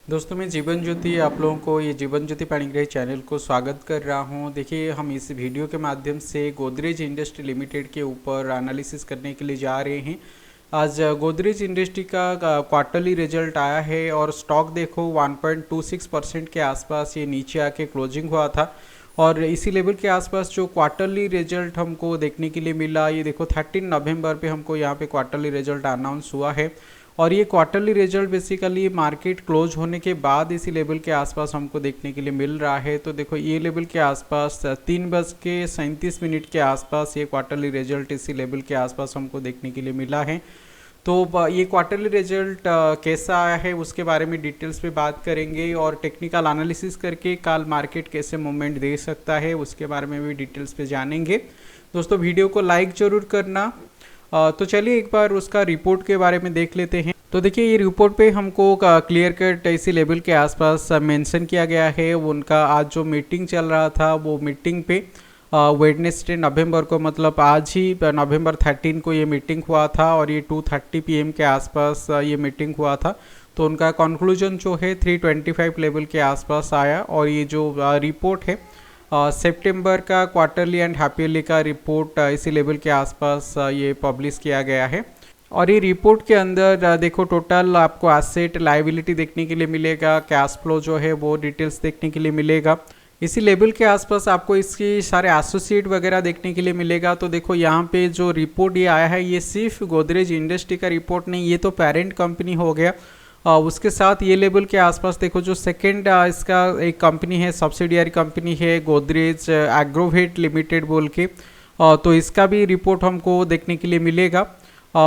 दोस्तों मैं जीवन ज्योति आप लोगों को ये जीवन ज्योति पाणिग्राही चैनल को स्वागत कर रहा हूँ। देखिए हम इस वीडियो के माध्यम से गोदरेज इंडस्ट्री लिमिटेड के ऊपर एनालिसिस करने के लिए जा रहे हैं। आज गोदरेज इंडस्ट्री का क्वार्टरली रिजल्ट आया है और स्टॉक देखो 1.26% के आसपास ये नीचे आके क्लोजिंग हुआ था और इसी लेवल के आसपास जो क्वार्टरली रिजल्ट हमको देखने के लिए मिला, ये देखो 13 नवंबर पे हमको यहाँ पे क्वार्टरली रिजल्ट अनाउंस हुआ है और ये quarterly result basically market close होने के बाद इसी लेवल के आसपास हमको देखने के लिए मिल रहा है। तो देखो ये लेवल के आसपास 3:37 के आसपास ये क्वार्टरली रिजल्ट इसी लेवल के आसपास हमको देखने के लिए मिला है। तो ये क्वार्टरली रिजल्ट कैसा आया है उसके बारे में डिटेल्स पे बात करेंगे और टेक्निकल एनालिसिस करके कल मार्केट कैसे मूवमेंट दे सकता है उसके बारे में भी डिटेल्स पे जानेंगे। दोस्तों वीडियो को लाइक ज़रूर करना। तो चलिए एक बार उसका रिपोर्ट के बारे में देख लेते हैं। तो देखिए ये रिपोर्ट पे हमको क्लियर कट इसी लेवल के आसपास मेंशन किया गया है। उनका आज जो मीटिंग चल रहा था वो मीटिंग पे वेडनेसडे नवंबर को, मतलब आज ही नवंबर 13 को ये मीटिंग हुआ था और ये 2:30 PM के आसपास ये मीटिंग हुआ था। तो उनका कंक्लूजन जो है 325 लेवल के आसपास आया और ये जो रिपोर्ट है सितंबर का क्वार्टरली एंड हाफ ईयरली का रिपोर्ट इसी लेवल के आसपास ये पब्लिश किया गया है। और ये रिपोर्ट के अंदर देखो टोटल आपको एसेट लायबिलिटी देखने के लिए मिलेगा, कैश फ्लो जो है वो डिटेल्स देखने के लिए मिलेगा। इसी लेवल के आसपास आपको इसकी सारे एसोसिएट वगैरह देखने के लिए मिलेगा। तो देखो यहाँ पे जो रिपोर्ट ये आया है ये सिर्फ गोदरेज इंडस्ट्री का रिपोर्ट नहीं, ये तो पेरेंट कंपनी हो गया। उसके साथ ये लेवल के आसपास देखो जो सेकेंड इसका एक कंपनी है, सब्सिडियरी कंपनी है गोदरेज एग्रोवेट लिमिटेड बोल के, तो इसका भी रिपोर्ट हमको देखने के लिए मिलेगा।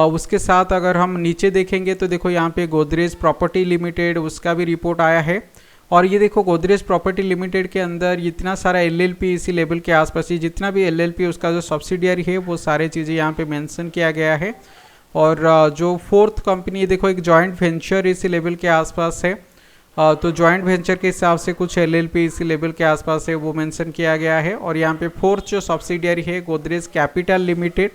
उसके साथ अगर हम नीचे देखेंगे तो देखो यहाँ पे गोदरेज प्रॉपर्टी लिमिटेड उसका भी रिपोर्ट आया है। और ये देखो गोदरेज प्रॉपर्टी लिमिटेड के अंदर इतना सारा एलएलपी इसी लेवल के आसपास, ये जितना भी एलएलपी उसका जो सब्सिडियरी है वो सारे चीज़ें यहाँ पे मेंशन किया गया है। और जो फोर्थ कंपनी देखो एक जॉइंट वेंचर इसी लेवल के आसपास है, तो जॉइंट वेंचर के हिसाब से कुछ एलएलपी इसी लेवल के आसपास है वो मेंशन किया गया है। और यहाँ पे फोर्थ जो सब्सिडियरी है गोदरेज कैपिटल लिमिटेड,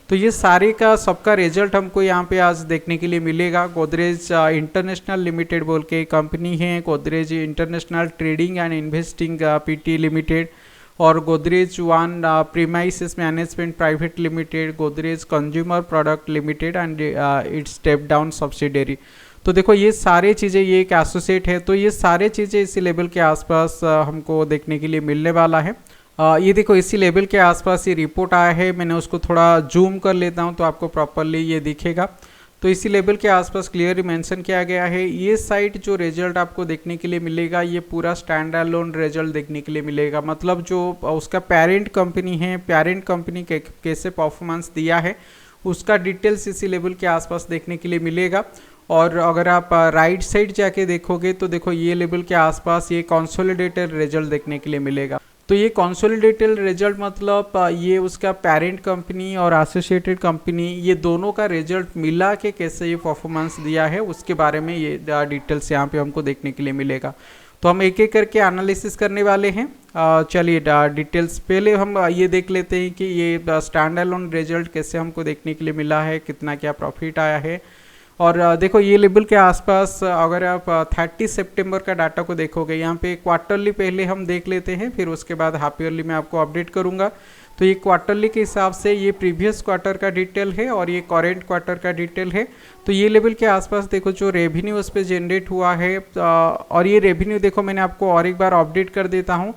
तो ये सारे का सबका रिजल्ट हमको यहाँ पे आज देखने के लिए मिलेगा। गोदरेज इंटरनेशनल लिमिटेड बोल के कंपनी है, Godrej international trading and investing PT limited और Godrej one premises management private limited, Godrej consumer product limited and its step down subsidiary. तो देखो ये सारे चीज़ें, ये एक एसोसिएट है, तो ये सारे चीज़ें इसी लेवल के आसपास हमको देखने के लिए मिलने वाला है। ये देखो इसी लेवल के आसपास ये रिपोर्ट आया है, मैंने उसको थोड़ा जूम कर लेता हूँ तो आपको प्रॉपरली ये दिखेगा। तो इसी लेवल के आसपास क्लियरली मेंशन किया गया है। ये साइड जो रिजल्ट आपको देखने के लिए मिलेगा ये पूरा स्टैंड अलोन रिजल्ट देखने के लिए मिलेगा, मतलब जो उसका पेरेंट कंपनी है, पेरेंट कंपनी कैसे परफॉर्मेंस दिया है उसका डिटेल्स इसी लेवल के आसपास देखने के लिए मिलेगा। और अगर आप राइट साइड जाके देखोगे तो देखो ये लेवल के आसपास ये कंसोलिडेटेड रिजल्ट देखने के लिए मिलेगा। तो ये कंसोलिडेटेड रिजल्ट मतलब ये उसका पेरेंट कंपनी और एसोसिएटेड कंपनी ये दोनों का रिजल्ट मिला के कैसे ये परफॉर्मेंस दिया है उसके बारे में ये डिटेल्स यहाँ पे हमको देखने के लिए मिलेगा। तो हम एक एक करके एनालिसिस करने वाले हैं। चलिए डिटेल्स पहले हम ये देख लेते हैं कि ये स्टैंड अलोन रिजल्ट कैसे हमको देखने के लिए मिला है, कितना क्या प्रॉफिट आया है। और देखो ये लेवल के आसपास अगर आप 30 सितंबर का डाटा को देखोगे, यहाँ पे क्वार्टरली पहले हम देख लेते हैं, फिर उसके बाद हाफ ईयरली में आपको अपडेट करूँगा। तो ये क्वार्टरली के हिसाब से ये प्रीवियस क्वार्टर का डिटेल है और ये करेंट क्वार्टर का डिटेल है। तो ये लेवल के आसपास देखो जो रेवेन्यू उस पर जनरेट हुआ है, और ये रेवेन्यू देखो मैंने आपको और एक बार अपडेट कर देता हूँ।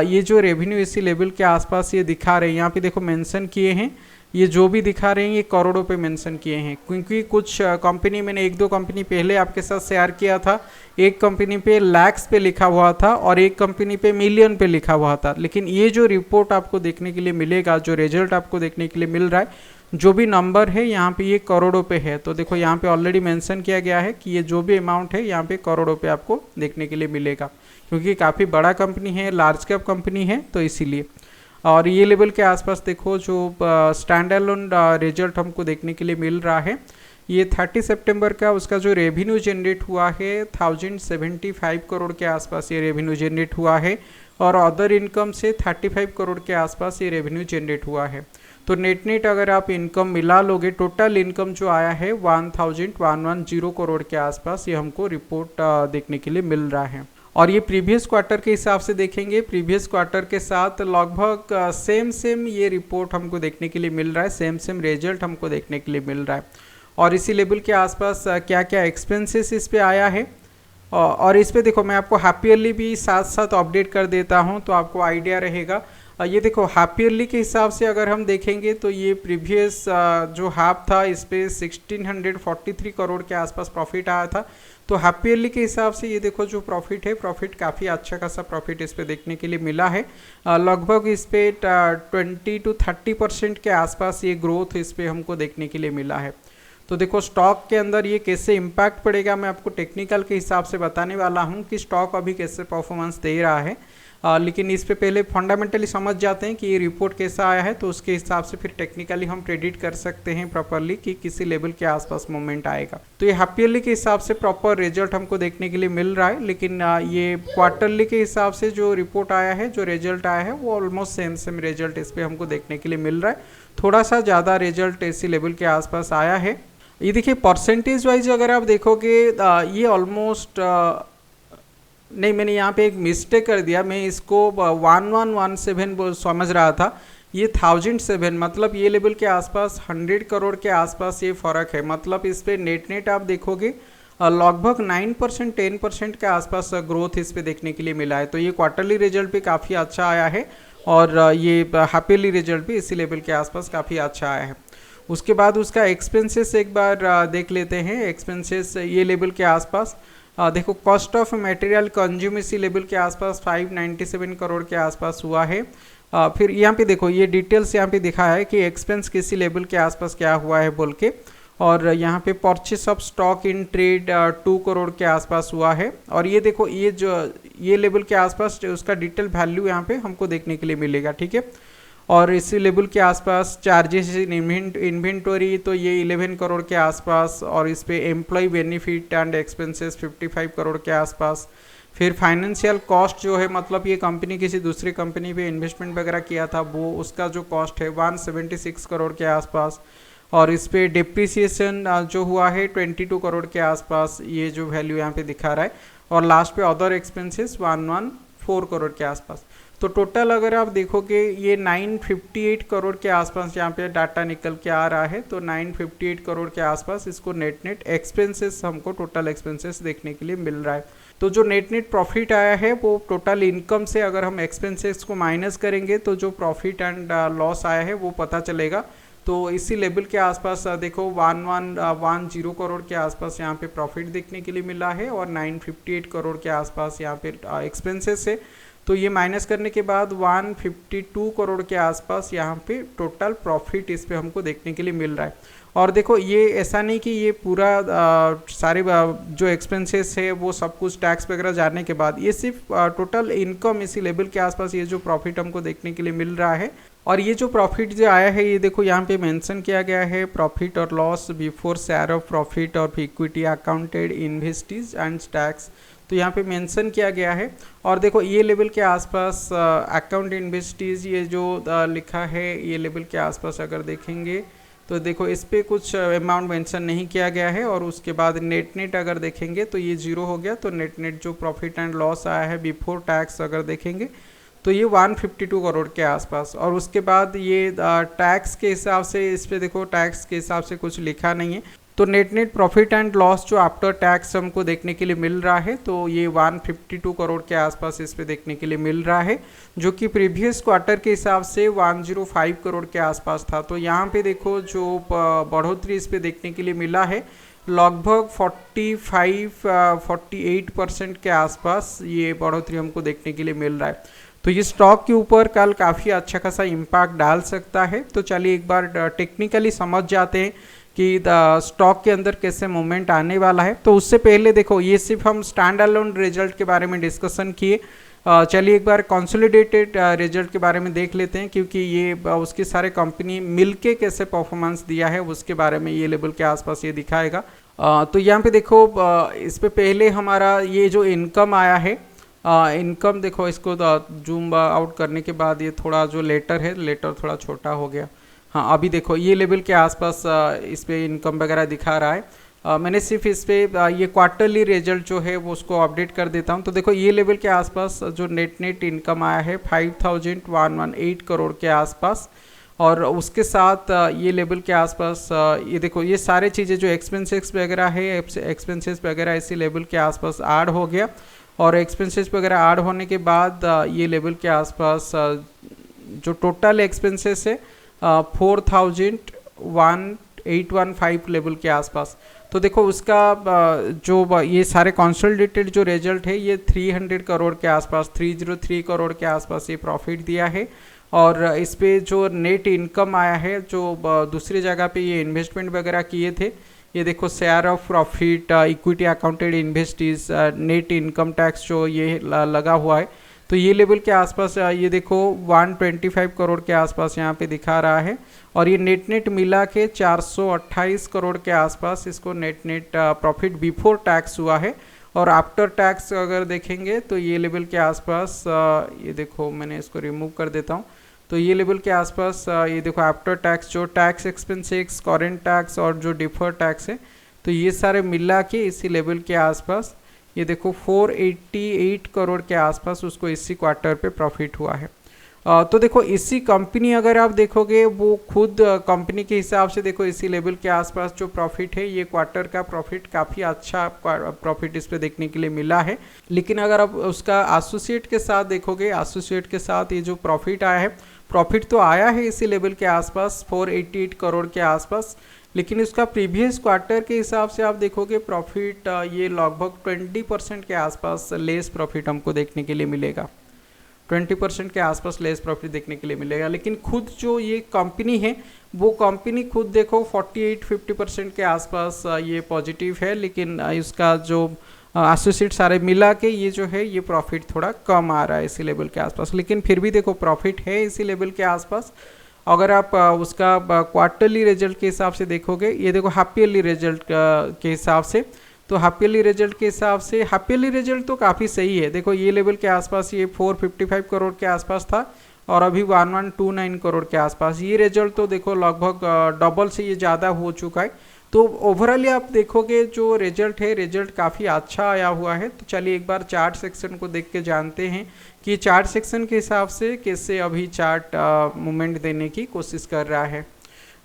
ये जो रेवेन्यू इसी लेवल के आसपास ये दिखा रहे हैं, यहाँ पे देखो मेंशन किए हैं, ये जो भी दिखा रहे हैं ये करोड़ों पे मेंशन किए हैं, क्योंकि कुछ कंपनी मैंने एक दो कंपनी पहले आपके साथ शेयर किया था, एक कंपनी पे लैक्स पे लिखा हुआ था और एक कंपनी पे मिलियन पे लिखा हुआ था। लेकिन ये जो रिपोर्ट आपको देखने के लिए मिलेगा, जो रिजल्ट आपको देखने के लिए मिल रहा है, जो भी नंबर है यहाँ पे ये करोड़ों पे है। तो देखो यहाँ पे ऑलरेडी मेंशन किया गया है कि ये जो भी अमाउंट है यहाँ पे करोड़ों पे आपको देखने के लिए मिलेगा, क्योंकि काफ़ी बड़ा कंपनी है, लार्ज कैप कंपनी है, तो इसीलिए। और ये लेवल के आसपास देखो जो स्टैंड अलोन रिजल्ट हमको देखने के लिए मिल रहा है, ये 30 सितंबर का उसका जो रेवेन्यू जनरेट हुआ है 1075 करोड़ के आसपास ये रेवेन्यू जनरेट हुआ है और अदर इनकम से 35 करोड़ के आसपास ये रेवेन्यू जनरेट हुआ है। तो नेट अगर आप इनकम मिला लोगे, टोटल इनकम जो आया है 1110 करोड़ के आसपास, ये हमको रिपोर्ट देखने के लिए मिल रहा है। और ये प्रीवियस क्वार्टर के हिसाब से देखेंगे, प्रीवियस क्वार्टर के साथ लगभग सेम ये रिपोर्ट हमको देखने के लिए मिल रहा है, सेम रिजल्ट हमको देखने के लिए मिल रहा है। और इसी लेवल के आसपास क्या क्या एक्सपेंसेस इस पे आया है, और इस पे देखो मैं आपको हाफ ईयरली भी साथ साथ अपडेट कर देता हूँ तो आपको आइडिया रहेगा। ये देखो हाफ ईयरली के हिसाब से अगर हम देखेंगे तो ये प्रीवियस जो हाफ था इस पे 1643 करोड़ के आसपास प्रॉफिट आया था। तो हाफ ईयरली के हिसाब से ये देखो जो प्रॉफिट है, प्रॉफिट काफ़ी अच्छा खासा प्रॉफिट इस पे देखने के लिए मिला है। लगभग इस पे 20 to 30% के आसपास ये ग्रोथ इस पे हमको देखने के लिए मिला है। तो देखो स्टॉक के अंदर ये कैसे इम्पैक्ट पड़ेगा, मैं आपको टेक्निकल के हिसाब से बताने वाला हूँ कि स्टॉक अभी कैसे परफॉर्मेंस दे रहा है। लेकिन इस पे पहले फंडामेंटली समझ जाते हैं कि ये रिपोर्ट कैसा आया है, तो उसके हिसाब से फिर टेक्निकली हम प्रेडिक्ट कर सकते हैं प्रॉपरली कि किसी लेवल के आसपास मूवमेंट आएगा। तो ये हाफ ईयरली के हिसाब से प्रॉपर रिजल्ट हमको देखने के लिए मिल रहा है, लेकिन ये क्वार्टरली के हिसाब से जो रिपोर्ट आया है, जो रिजल्ट आया है, वो ऑलमोस्ट सेम रिजल्ट इस पर हमको देखने के लिए मिल रहा है। थोड़ा सा ज़्यादा रिजल्ट इसी लेवल के आसपास आया है। ये देखिए परसेंटेज वाइज अगर आप देखोगे ये ऑलमोस्ट नहीं, मैंने यहाँ पे एक मिस्टेक कर दिया, मैं इसको 1117 समझ रहा था, ये 1007, मतलब ये लेवल के आसपास 100 करोड़ के आसपास ये फ़र्क है। मतलब इस पे नेट आप देखोगे लगभग 9% 10% के आसपास ग्रोथ इस पे देखने के लिए मिला है। तो ये क्वार्टरली रिजल्ट भी काफ़ी अच्छा आया है, और ये हाफ ईयरली रिजल्ट भी इसी लेवल के आसपास काफ़ी अच्छा आया है। उसके बाद उसका एक्सपेंसेस एक बार देख लेते हैं। एक्सपेंसेस ये लेवल के आसपास देखो कॉस्ट ऑफ मटेरियल कंज्यूम इसी लेवल के आसपास 597 करोड़ के आसपास हुआ है। फिर यहाँ पे देखो ये डिटेल्स यहाँ पे दिखा है कि एक्सपेंस किसी लेवल के आसपास क्या हुआ है बोल के, और यहाँ पे purchase of stock in trade 2 crore के आसपास हुआ है। और ये देखो ये जो ये लेवल के आसपास उसका डिटेल वैल्यू यहाँ पे हमको देखने के लिए मिलेगा, ठीक है। और इसी लेवल के आसपास चार्जेस इन इन्वेंटरी, तो ये 11 करोड़ के आसपास, और इस पे employ benefit and expenses 55 crore के आसपास। फिर फाइनेंशियल कॉस्ट जो है, मतलब ये कंपनी किसी दूसरी कंपनी पे इन्वेस्टमेंट वगैरह किया था, वो उसका जो कॉस्ट है 176 करोड़ के आसपास। और इस पे डिप्रिसिएशन जो हुआ है 22 करोड़ के आसपास, ये जो वैल्यू यहाँ पे दिखा रहा है। और लास्ट पे अदर एक्सपेंसेस 114 करोड़ के आसपास। तो टोटल अगर आप देखोगे ये 958 करोड़ के आसपास यहाँ पे डाटा निकल के आ रहा है। तो 958 करोड़ के आसपास इसको नेट एक्सपेंसेस, हमको टोटल एक्सपेंसेस देखने के लिए मिल रहा है। तो जो नेट प्रॉफिट आया है वो टोटल इनकम से अगर हम एक्सपेंसेस को माइनस करेंगे तो जो प्रॉफिट एंड लॉस आया है वो पता चलेगा। तो इसी लेवल के आसपास देखो 1110 करोड़ के आसपास यहाँ पे प्रॉफिट देखने के लिए मिला है, और 958 करोड़ के आसपास यहाँ पे एक्सपेंसेस है। तो ये माइनस करने के बाद 152 करोड़ के आसपास यहाँ पे टोटल प्रॉफिट इस पे हमको देखने के लिए मिल रहा है। और देखो ये ऐसा नहीं कि ये पूरा सारे जो एक्सपेंसेस है वो सब कुछ टैक्स वगैरह जाने के बाद, ये सिर्फ टोटल इनकम इसी लेवल के आसपास ये जो प्रॉफिट हमको देखने के लिए मिल रहा है। और ये जो प्रॉफिट जो आया है, ये देखो यहाँ पे मेंशन किया गया है प्रॉफिट और loss before share of profit of equity accounted investees and tax, तो यहाँ पे मेंशन किया गया है। और देखो ये लेवल के आसपास अकाउंट इन्वेस्टीज ये जो लिखा है, ये लेवल के आसपास अगर देखेंगे तो देखो इस पर कुछ अमाउंट मेंशन नहीं किया गया है। और उसके बाद नेट अगर देखेंगे तो ये 0 हो गया। तो नेट जो प्रॉफिट एंड लॉस आया है बिफोर टैक्स अगर देखेंगे तो ये 152 करोड़ के आसपास। और उसके बाद ये टैक्स के हिसाब से, इस पे देखो टैक्स के हिसाब से कुछ लिखा नहीं है। तो नेट प्रॉफिट एंड लॉस जो आफ्टर टैक्स हमको देखने के लिए मिल रहा है, तो ये 152 करोड़ के आसपास इस पे देखने के लिए मिल रहा है, जो कि प्रीवियस क्वार्टर के हिसाब से 105 करोड़ के आसपास था। तो यहाँ पे देखो जो बढ़ोतरी इस पे देखने के लिए मिला है, लगभग 45-48% के आसपास ये बढ़ोतरी हमको देखने के लिए मिल रहा है। तो ये स्टॉक के ऊपर कल काफ़ी अच्छा खासा इम्पैक्ट डाल सकता है। तो चलिए एक बार टेक्निकली समझ जाते हैं कि स्टॉक के अंदर कैसे मूवमेंट आने वाला है। तो उससे पहले देखो ये सिर्फ हम स्टैंड अलोन रिजल्ट के बारे में डिस्कशन किए। चलिए एक बार कंसोलिडेटेड रिजल्ट के बारे में देख लेते हैं, क्योंकि ये उसके सारे कंपनी मिलके कैसे परफॉर्मेंस दिया है उसके बारे में ये लेवल के आसपास ये दिखाएगा। तो यहाँ पे देखो इस पे पहले हमारा ये जो इनकम आया है, इनकम देखो इसको जूम आउट करने के बाद ये थोड़ा जो लेटर है, लेटर थोड़ा छोटा हो गया। हाँ, अभी देखो ये लेवल के आसपास इस पे इनकम वगैरह दिखा रहा है। मैंने सिर्फ इस पे ये क्वार्टरली रिजल्ट जो है वो उसको अपडेट कर देता हूँ। तो देखो ये लेवल के आसपास जो नेट इनकम आया है 5118 करोड़ के आसपास, और उसके साथ ये लेवल के आसपास ये देखो ये सारे चीज़ें जो एक्सपेंसेस वगैरह है, एक्सपेंसेस वगैरह इसी लेवल के आसपास ऐड हो गया, और एक्सपेंसेस वगैरह ऐड होने के बाद ये लेवल के आसपास जो टोटल एक्सपेंसेस है 4815 लेवल के आसपास। तो देखो उसका जो ये सारे कंसोलिडेटेड जो रिजल्ट है ये 300 करोड़ के आसपास, 303 करोड़ के आसपास ये प्रॉफिट दिया है। और इस पे जो नेट इनकम आया है, जो दूसरी जगह पे ये इन्वेस्टमेंट वगैरह किए थे, ये देखो share of profit, equity accounted investees, net income tax जो ये लगा हुआ है, तो ये लेवल के आसपास ये देखो 125 करोड़ के आसपास यहाँ पे दिखा रहा है। और ये नेट मिला के 428 करोड़ के आसपास इसको नेट प्रॉफिट बिफोर टैक्स हुआ है। और आफ्टर टैक्स अगर देखेंगे तो ये लेवल के आसपास ये देखो मैंने इसको रिमूव कर देता हूँ, तो ये लेवल के आसपास ये देखो आफ्टर टैक्स जो टैक्स एक्सपेंसेस, करेंट टैक्स और जो डिफर टैक्स है, तो ये सारे मिला के इसी लेवल के आसपास ये देखो 488 करोड़ के आसपास उसको इसी क्वार्टर पे प्रॉफिट हुआ है। तो देखो इसी कंपनी अगर आप देखोगे वो खुद कंपनी के हिसाब से देखो इसी लेवल के आसपास जो प्रॉफिट है, ये क्वार्टर का प्रॉफिट काफ़ी अच्छा प्रॉफिट इस पे देखने के लिए मिला है। लेकिन अगर आप उसका एसोसिएट के साथ देखोगे, एसोसिएट के साथ ये जो प्रॉफिट आया है, प्रॉफिट तो आया है इसी लेवल के आसपास 488 करोड़ के आसपास, लेकिन उसका प्रीवियस क्वार्टर के हिसाब से आप देखोगे प्रॉफिट ये लगभग 20% के आसपास लेस प्रॉफिट हमको देखने के लिए मिलेगा, 20% के आसपास लेस प्रॉफिट देखने के लिए मिलेगा। लेकिन खुद जो ये कंपनी है वो कंपनी खुद देखो 48-50% के आसपास ये पॉजिटिव है, लेकिन इसका जो एसोसिएट सारे मिला के ये जो है ये प्रॉफिट थोड़ा कम आ रहा है इसी लेवल के आसपास, लेकिन फिर भी देखो प्रॉफिट है इसी लेवल के आसपास। अगर आप उसका क्वार्टरली रिजल्ट के हिसाब से देखोगे, ये देखो हाफ ईयरली रिजल्ट के हिसाब से, तो हाफ ईयरली रिजल्ट के हिसाब से हाफ ईयरली रिजल्ट तो काफ़ी सही है। देखो ये लेवल के आसपास ये 455 करोड़ के आसपास था और अभी 1129 करोड़ के आसपास, ये रिजल्ट तो देखो लगभग डबल से ये ज़्यादा हो चुका है। तो ओवरऑली आप देखोगे जो रिजल्ट है, रिजल्ट काफ़ी अच्छा आया हुआ है। तो चलिए एक बार चार्ट सेक्शन को देख के जानते हैं कि चार्ट सेक्शन के हिसाब से कैसे अभी चार्ट मूवमेंट देने की कोशिश कर रहा है।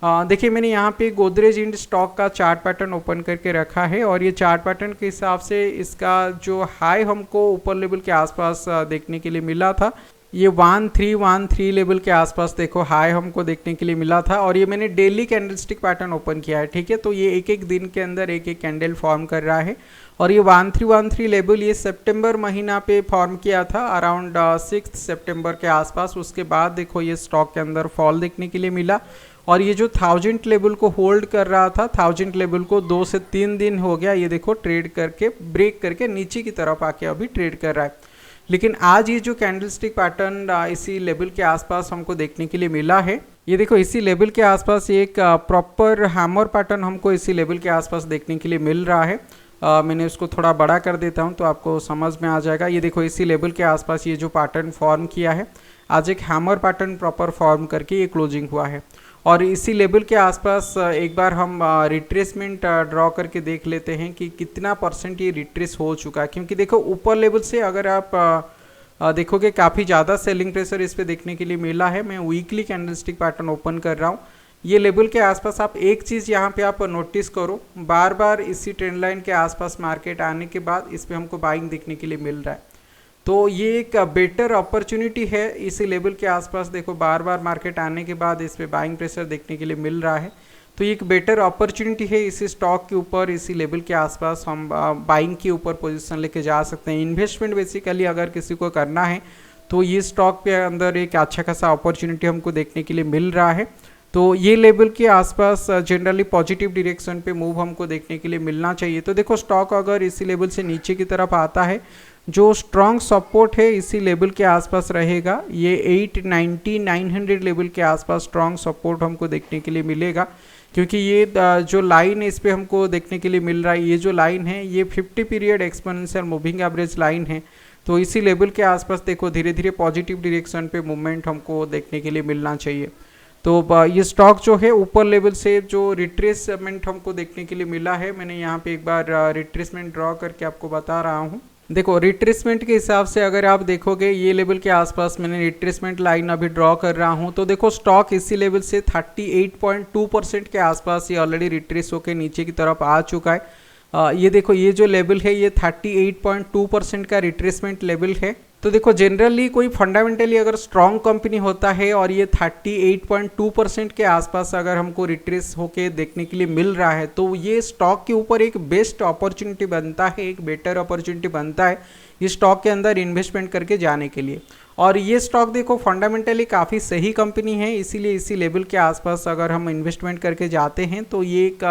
देखिए मैंने यहाँ पे गोदरेज इंड स्टॉक का चार्ट पैटर्न ओपन करके रखा है, और ये चार्ट पैटर्न के हिसाब से इसका जो हाई हमको ऊपर लेवल के आसपास देखने के लिए मिला था, ये 1313 लेवल के आसपास देखो हाई हमको देखने के लिए मिला था। और ये मैंने डेली कैंडलस्टिक पैटर्न ओपन किया है, ठीक है। तो ये एक एक दिन के अंदर एक एक कैंडल फॉर्म कर रहा है, और ये 1313 लेवल ये सितंबर महीना पे फॉर्म किया था अराउंड 6 सितंबर के आसपास। उसके बाद देखो ये स्टॉक के अंदर फॉल देखने के लिए मिला, और ये जो 1000 लेवल को होल्ड कर रहा था, 1000 लेवल को 2 से 3 दिन हो गया ये देखो ट्रेड करके ब्रेक करके नीचे की तरफ आके अभी ट्रेड कर रहा है। लेकिन आज ये जो कैंडलस्टिक पैटर्न इसी लेवल के आसपास हमको देखने के लिए मिला है, ये देखो इसी लेवल के आसपास एक प्रॉपर हैमर पैटर्न हमको इसी लेवल के आसपास देखने के लिए मिल रहा है। मैंने उसको थोड़ा बड़ा कर देता हूँ तो आपको समझ में आ जाएगा। ये देखो इसी लेवल के आसपास ये जो पैटर्न फॉर्म किया है, आज एक हैमर पैटर्न प्रॉपर फॉर्म करके ये क्लोजिंग हुआ है। और इसी लेवल के आसपास एक बार हम रिट्रेसमेंट ड्रॉ करके देख लेते हैं कि कितना परसेंट ये रिट्रेस हो चुका है, क्योंकि देखो ऊपर लेवल से अगर आप देखोगे काफ़ी ज़्यादा सेलिंग प्रेशर इस पे देखने के लिए मिला है। मैं वीकली कैंडलस्टिक पैटर्न ओपन कर रहा हूँ, ये लेवल के आसपास आप एक चीज़ यहाँ पे आप नोटिस करो, बार बार इसी ट्रेंड लाइन के आसपास मार्केट आने के बाद इस पर हमको बाइंग देखने के लिए मिल रहा है। तो ये एक बेटर अपॉर्चुनिटी है इसी लेवल के आसपास, देखो बार बार मार्केट आने के बाद इस पे बाइंग प्रेशर देखने के लिए मिल रहा है। तो ये एक बेटर अपॉर्चुनिटी है इसी स्टॉक के ऊपर, इसी लेवल के आसपास हम बाइंग के ऊपर पोजीशन लेके जा सकते हैं। इन्वेस्टमेंट बेसिकली अगर किसी को करना है तो ये स्टॉक के अंदर एक अच्छा खासा अपॉर्चुनिटी हमको देखने के लिए मिल रहा है। तो ये लेवल के आसपास जनरली पॉजिटिव डायरेक्शन पे मूव हमको देखने के लिए मिलना चाहिए। तो देखो स्टॉक अगर इसी लेवल से नीचे की तरफ आता है, जो स्ट्रॉन्ग सपोर्ट है इसी लेवल के आसपास रहेगा, ये 890-900 लेवल के आसपास स्ट्रॉन्ग सपोर्ट हमको देखने के लिए मिलेगा, क्योंकि ये जो लाइन है इस पर हमको देखने के लिए मिल रहा है, ये जो लाइन है ये 50 period exponential moving average line है। तो इसी लेवल के आसपास देखो धीरे धीरे पॉजिटिव डायरेक्शन पे मूवमेंट हमको देखने के लिए मिलना चाहिए। तो ये स्टॉक जो है ऊपर लेवल से जो रिट्रेसमेंट हमको देखने के लिए मिला है, मैंने यहाँ पे एक बार रिट्रेसमेंट ड्रॉ करके आपको बता रहा हूँ। देखो रिट्रेसमेंट के हिसाब से अगर आप देखोगे ये लेवल के आसपास मैंने रिट्रेसमेंट लाइन अभी ड्रॉ कर रहा हूँ, तो देखो स्टॉक इसी लेवल से 38.2% के आसपास ये ऑलरेडी रिट्रेस होकर नीचे की तरफ आ चुका है। ये देखो ये जो लेवल है ये 38.2% का रिट्रेसमेंट लेवल है। तो देखो जनरली कोई फंडामेंटली अगर स्ट्रॉन्ग कंपनी होता है और ये 38.2% के आसपास अगर हमको रिट्रेस होके देखने के लिए मिल रहा है, तो ये स्टॉक के ऊपर एक बेस्ट अपॉर्चुनिटी बनता है, एक बेटर अपॉर्चुनिटी बनता है ये स्टॉक के अंदर इन्वेस्टमेंट करके जाने के लिए। और ये स्टॉक देखो फंडामेंटली काफ़ी सही कंपनी है, इसीलिए इसी लेवल के आसपास अगर हम इन्वेस्टमेंट करके जाते हैं तो ये एक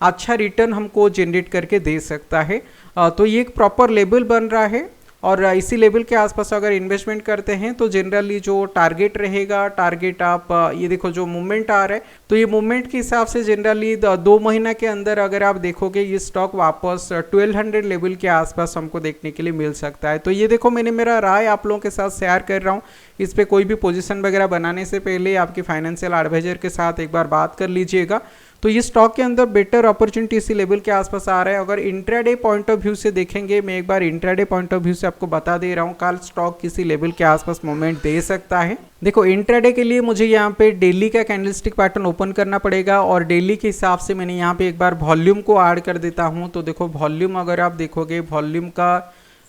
अच्छा रिटर्न हमको जनरेट करके दे सकता है। तो ये एक प्रॉपर लेवल बन रहा है और इसी लेवल के आसपास अगर इन्वेस्टमेंट करते हैं तो जनरली जो टारगेट रहेगा, टारगेट आप ये देखो जो मूवमेंट आ रहा है, तो ये मूवमेंट के हिसाब से जनरली 2 महीना के अंदर अगर आप देखोगे ये स्टॉक वापस 1200 लेवल के आसपास हमको देखने के लिए मिल सकता है। तो ये देखो मैंने मेरा राय आप लोगों के साथ शेयर कर रहा हूँ। इस पर कोई भी पोजीशन वगैरह बनाने से पहले आपके फाइनेंशियल एडवाइजर के साथ एक बार बात कर लीजिएगा। तो ये स्टॉक के अंदर बेटर अपॉर्चुनिटी इसी लेवल के आसपास आ रहा है। अगर इंट्राडे पॉइंट ऑफ व्यू से देखेंगे, मैं एक बार इंट्राडे पॉइंट ऑफ व्यू से आपको बता दे रहा हूँ, कल स्टॉक किसी लेवल के आसपास मूवमेंट दे सकता है। देखो इंट्राडे के लिए मुझे यहाँ पे डेली का कैंडलस्टिक पैटर्न ओपन करना पड़ेगा और डेली के हिसाब से मैंने यहाँ पे एक बार वॉल्यूम को ऐड कर देता हूँ। तो देखो वॉल्यूम अगर आप देखोगे, वॉल्यूम का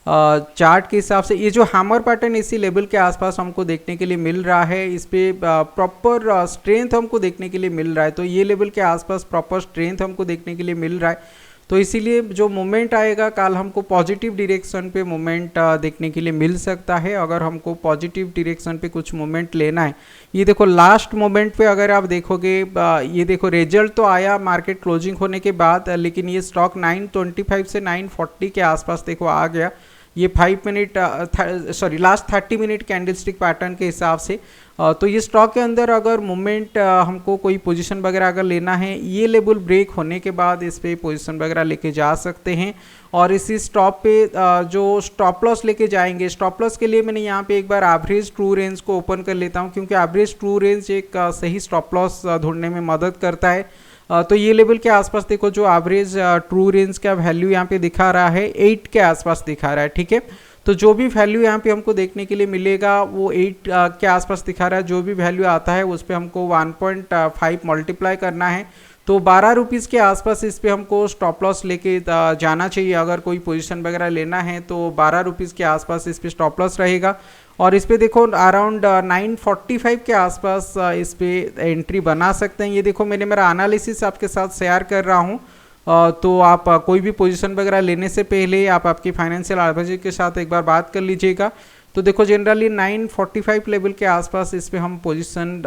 चार्ट के हिसाब से ये जो हैमर पैटर्न इसी लेवल के आसपास हमको देखने के लिए मिल रहा है, इस पे प्रॉपर स्ट्रेंथ हमको देखने के लिए मिल रहा है। तो ये लेवल के आसपास प्रॉपर स्ट्रेंथ हमको देखने के लिए मिल रहा है, तो इसीलिए जो मूवमेंट आएगा कल हमको पॉजिटिव डायरेक्शन पे मूवमेंट देखने के लिए मिल सकता है। अगर हमको पॉजिटिव डायरेक्शन पे कुछ मूवमेंट लेना है, ये देखो लास्ट मोमेंट पे अगर आप देखोगे, ये देखो रिजल्ट तो आया मार्केट क्लोजिंग होने के बाद, लेकिन ये स्टॉक 925 से 940 के आसपास देखो आ गया। ये 5 minute last 30 minute candlestick pattern के हिसाब से। तो ये स्टॉक के अंदर अगर मूवमेंट हमको कोई पोजीशन वगैरह अगर लेना है, ये लेवल ब्रेक होने के बाद इस पे पोजीशन वगैरह लेके जा सकते हैं। और इसी स्टॉप पे जो स्टॉप लॉस लेके जाएंगे, स्टॉप लॉस के लिए मैंने यहाँ पे एक बार एवरेज ट्रू रेंज को ओपन कर लेता हूँ, क्योंकि एवरेज ट्रू रेंज एक सही स्टॉप लॉस ढूंढने में मदद करता है। तो ये लेवल के आसपास देखो जो एवरेज ट्रू रेंज का वैल्यू यहाँ पे दिखा रहा है 8 के आसपास दिखा रहा है, ठीक है। तो जो भी वैल्यू यहाँ पे हमको देखने के लिए मिलेगा वो 8 के आसपास दिखा रहा है। जो भी वैल्यू आता है उस पर हमको 1.5 मल्टीप्लाई करना है, तो 12 रुपीज़ के आसपास इस पर हमको स्टॉप लॉस लेके जाना चाहिए। अगर कोई पोजीशन वगैरह लेना है तो 12 रुपीज़ के आसपास इस पर स्टॉप लॉस रहेगा। और इस पे देखो अराउंड 945 के आसपास इस पे एंट्री बना सकते हैं। ये देखो मैंने मेरा एनालिसिस आपके साथ शेयर कर रहा हूँ। तो आप कोई भी पोजीशन वगैरह लेने से पहले आप आपकी फाइनेंशियल एडवाइजर के साथ एक बार बात कर लीजिएगा। तो देखो जनरली 945 लेवल के आसपास इस पे हम पोजीशन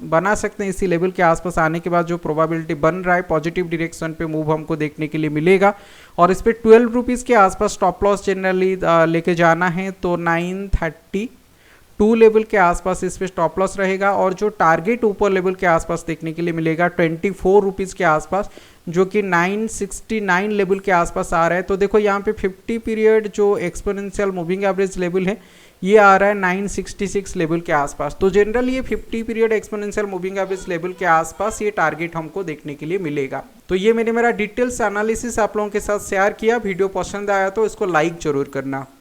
बना सकते हैं। इसी लेवल के आसपास आने के बाद जो प्रोबेबिलिटी बन रहा है पॉजिटिव डायरेक्शन पे मूव हमको देखने के लिए मिलेगा। और इस पे 12 रुपीज़ के आसपास स्टॉप लॉस जनरली लेके जाना है, तो 932 लेवल के आसपास इस पे स्टॉप लॉस रहेगा। और जो टारगेट ऊपर लेवल के आसपास देखने के लिए मिलेगा 24 रुपीज़ के आसपास, जो कि 969 लेवल के आसपास आ रहा है। तो देखो यहाँ पे 50 पीरियड जो एक्सपोनेंशियल मूविंग एवरेज लेवल है ये आ रहा है 966 लेवल के आसपास। तो जनरली ये 50 period exponential moving average level के आसपास ये टारगेट हमको देखने के लिए मिलेगा। तो ये मैंने मेरा डिटेल्स एनालिसिस आप लोगों के साथ शेयर किया। वीडियो पसंद आया तो इसको लाइक जरूर करना।